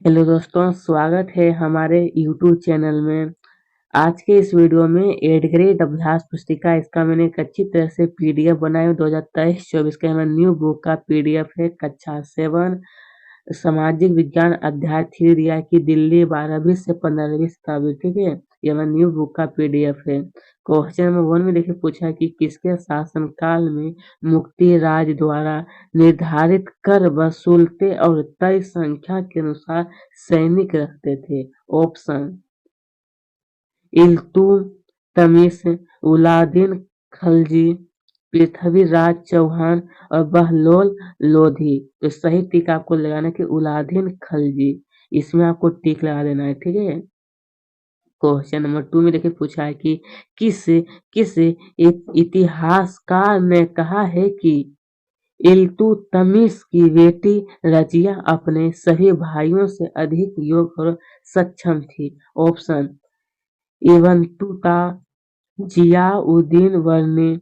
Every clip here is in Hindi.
हेलो दोस्तों, स्वागत है हमारे यूट्यूब चैनल में। आज के इस वीडियो में 8th ग्रेड अभ्यास पुस्तिका इसका मैंने एक अच्छी तरह से पीडीएफ बनाया 2023-24 का हमारा न्यू बुक का पीडीएफ है। कक्षा 7 सामाजिक विज्ञान अध्याय 3 दिया कि दिल्ली 12वीं से 15वीं शताब्दी। ठीक है, ये हमारा न्यू बुक का पीडीएफ है। क्वेश्चन नंबर 1 में देखिए पूछा है कि किसके शासनकाल में मुक्ति राज द्वारा निर्धारित कर वसूलते और तय संख्या के अनुसार सैनिक रखते थे। ऑप्शन इल्तुतमिश, अलाउद्दीन खिलजी, पृथ्वीराज चौहान और बहलोल लोधी। तो सही टिक आपको लगाना है कि अलाउद्दीन खिलजी, इसमें आपको टिक लगा देना है। ठीक है, क्वेश्चन नंबर 2 में देखिए पूछा है कि किस किस इतिहासकार ने कहा है कि इल्तुतमिश की बेटी रजिया अपने सभी भाइयों से अधिक योग्य और सक्षम थी। Option Ibn Battuta, Ziauddin Barani,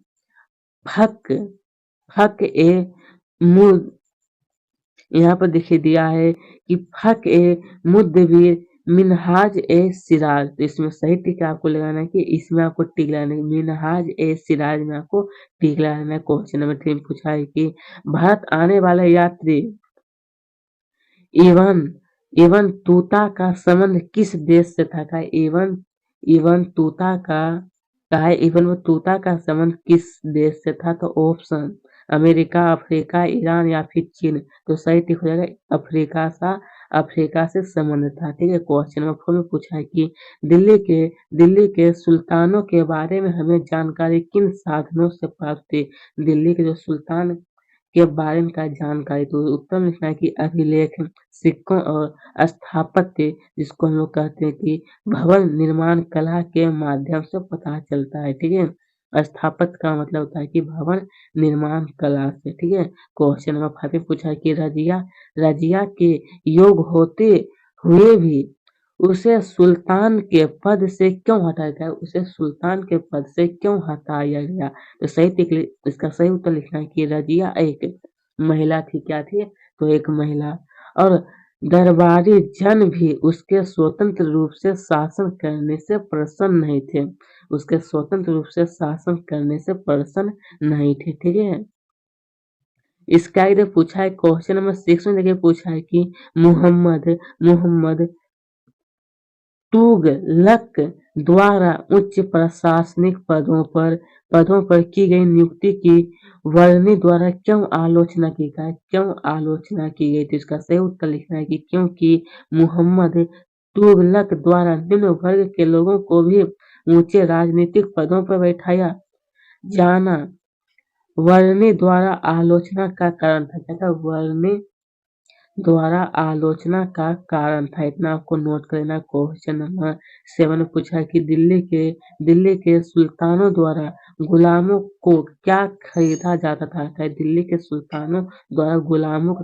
फक फक ए मुद। यहाँ पर देखिए दिया है कि फक ए मुदबिर, मिनहाज ए सिराज। तो इसमें सही टिक आपको लगाना है कि इसमें आपको टिक लगाना है, मिनहाज ए सिराज में आपको टिक लगाना है। क्वेश्चन नंबर 3 में पूछा है कि भारत आने वाले यात्री इवन इवन तूता का संबंध किस देश से था? का इवन इवन तूता का संबंध किस देश से था? तो ऑप्शन अमेरिका, अफ्रीका, ईरान या फिर चीन। तो सही टिक हो जाएगा अफ्रीका से संबंध था। ठीक है, क्वेश्चन नंबर 4 में पूछा है कि दिल्ली के सुल्तानों के बारे में हमें जानकारी किन साधनों से प्राप्त थी? दिल्ली के जो सुल्तान के बारे में का जानकारी। तो उत्तर में लिखना है कि अभिलेख, सिक्कों और स्थापत्य, जिसको हम लोग कहते हैं कि भवन निर्माण कला के माध्यम से पता चलता है। ठीक है, स्थापत्य का मतलब होता है कि भवन निर्माण कला से। ठीक है, क्वेश्चन नंबर 5 में पूछा है कि रजिया के योग होते हुए भी उसे सुल्तान के पद से क्यों हटाया गया? उसे सुल्तान के पद से क्यों हटाया गया? तो इसका सही उत्तर लिखना है कि रजिया एक महिला थी। क्या थी? तो एक महिला। और दरबारी जन भी उसके स्वतंत्र रूप से शासन करने से प्रसन्न नहीं थे। उसके स्वतंत्र रूप से शासन करने से प्रसन्न नहीं थे। ठीक है, इसका इधर पूछा है क्वेश्चन नंबर 6 में देखिए पूछा है कि मुहम्मद तुगलक द्वारा उच्च प्रशासनिक पदों पर की गई नियुक्ति की वर्णी द्वारा क्यों आलोचना की गई? तो इसका सही उत्तर लिखना है कि क्योंकि मुहम्मद तुगलक द्वारा निम्न वर्ग के लोगों को भी ऊंचे राजनीतिक पदों पर बैठाया जाना वर्णी द्वारा आलोचना का कारण था। क्या था? वर्णी द्वारा आलोचना का कारण था। इतना आपको नोट कर लेना। क्वेश्चन नंबर 7 में पूछा है कि दिल्ली के सुल्तानों द्वारा गुलामों को क्या खरीदा जाता था? दिल्ली के सुल्तानों द्वारा गुलामों को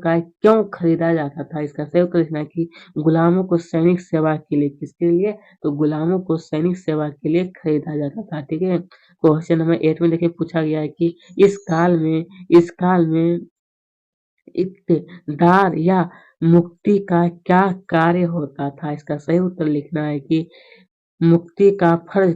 क्यों खरीदा जाता था? इसका सही उत्तर लिखना है कि गुलामों को सैनिक सेवा के लिए। किसके लिए? तो गुलामों को सैनिक सेवा के लिए खरीदा जाता था। ठीक है, क्वेश्चन नंबर 8 में देखिए पूछा गया है कि इस काल में इक़्तिदार या मुक्ति का क्या कार्य होता था? इसका सही उत्तर लिखना है कि मुक्ति का फर्ज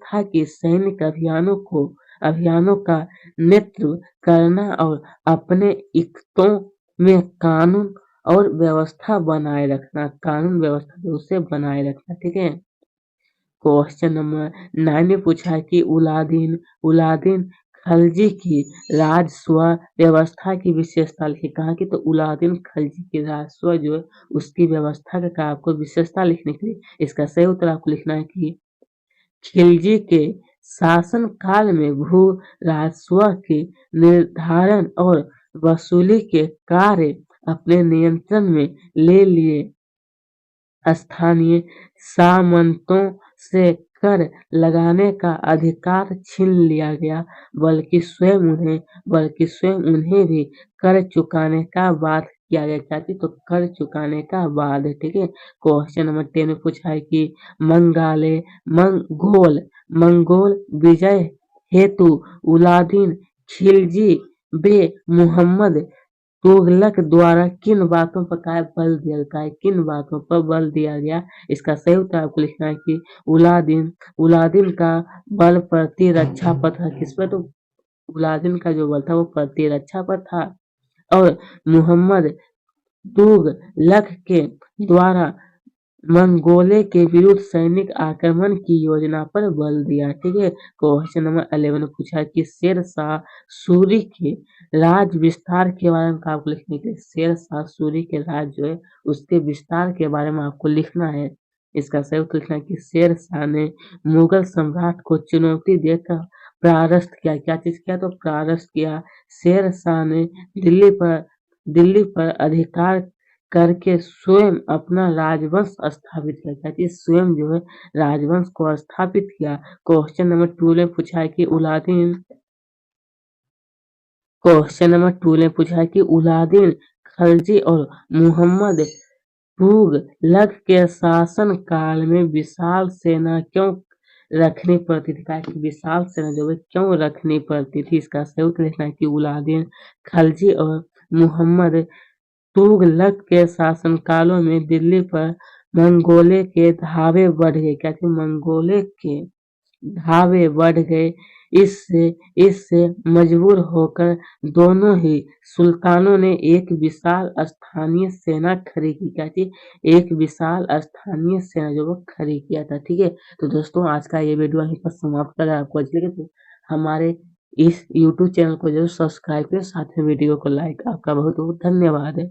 था कि सैनिक अभियानों का नेतृत्व करना और अपने इक्तों में कानून और व्यवस्था बनाए रखना। ठीक है, क्वेश्चन नंबर 9 में पूछा है कि अलाउद्दीन खिलजी की राजस्व व्यवस्था की विशेषता लिखिए। कहा कि तो अलाउद्दीन खिलजी की राजस्व जो है उसकी व्यवस्था का आपको विशेषता लिखने के लिए इसका सही उत्तर आपको लिखना है कि खिलजी के शासन काल में भू राजस्व के निर्धारण और वसूली के कार्य अपने नियंत्रण में ले लिए। स्थानीय सामंतों से कर लगाने का अधिकार छीन लिया गया, बल्कि स्वयं उन्हें भी कर चुकाने का बाध्य किया गया। क्या थी? तो कर चुकाने का बाध्य। ठीक है, क्वेश्चन नंबर 10 में पूछा है कि मंगोल विजय हेतु अलाउद्दीन खिलजी बे मुहम्मद तुगलक द्वारा किन बातों पर किन बातों पर बल दिया गया? इसका सही उत्तर आपको लिखना है कि उलादीन का बल प्रतिरक्षा पर था। किस पर? तो उलादीन का जो बल था वो प्रतिरक्षा पर था। और मुहम्मद तुगलक के द्वारा मंगोलों के विरुद्ध सैनिक आक्रमण की योजना पर बल दिया। ठीक है, क्वेश्चन नंबर 11 पूछा है कि शेर शाह सूरी के राज विस्तार के बारे में आपको लिखने के लिए शेर शाह सूरी के राज जो है उसके विस्तार के बारे में आपको लिखना है। इसका सही उत्तर लिखना है कि शेर शाह ने मुगल सम्राट को चुनौती देकर परास्त किया। क्या चीज किया? तो परास्त किया। शेर शाह ने दिल्ली पर अधिकार करके स्वयं अपना राजवंश स्थापित किया। क्या चीज? स्वयं जो है राजवंश को स्थापित किया। क्वेश्चन नंबर 2 में पूछा है कि उलादीन खलजी और मुहम्मद तुगलक के शासन काल में विशाल सेना क्यों रखनी पड़ती थी? कि विशाल सेना जो है क्यों रखनी पड़ती थी? इसका सही उत्तर लिखना है कि उलादीन खलजी और मुहम्मद तुगलक के शासनकालों में दिल्ली पर मंगोलों के धावे बढ़ गए। क्या थे? मंगोलों के धावे बढ़ गए। इससे इससे मजबूर होकर दोनों ही सुल्तानों ने एक विशाल स्थानीय सेना खड़ी की। क्या थी? एक विशाल स्थानीय सेना जो वो खड़ी किया था। ठीक है, तो दोस्तों आज का ये वीडियो यहीं पर समाप्त कर। आपको अच्छी लगे तो हमारे इस यूट्यूब चैनल को जरूर सब्सक्राइब करें, साथ में वीडियो को लाइक। आपका बहुत बहुत धन्यवाद है।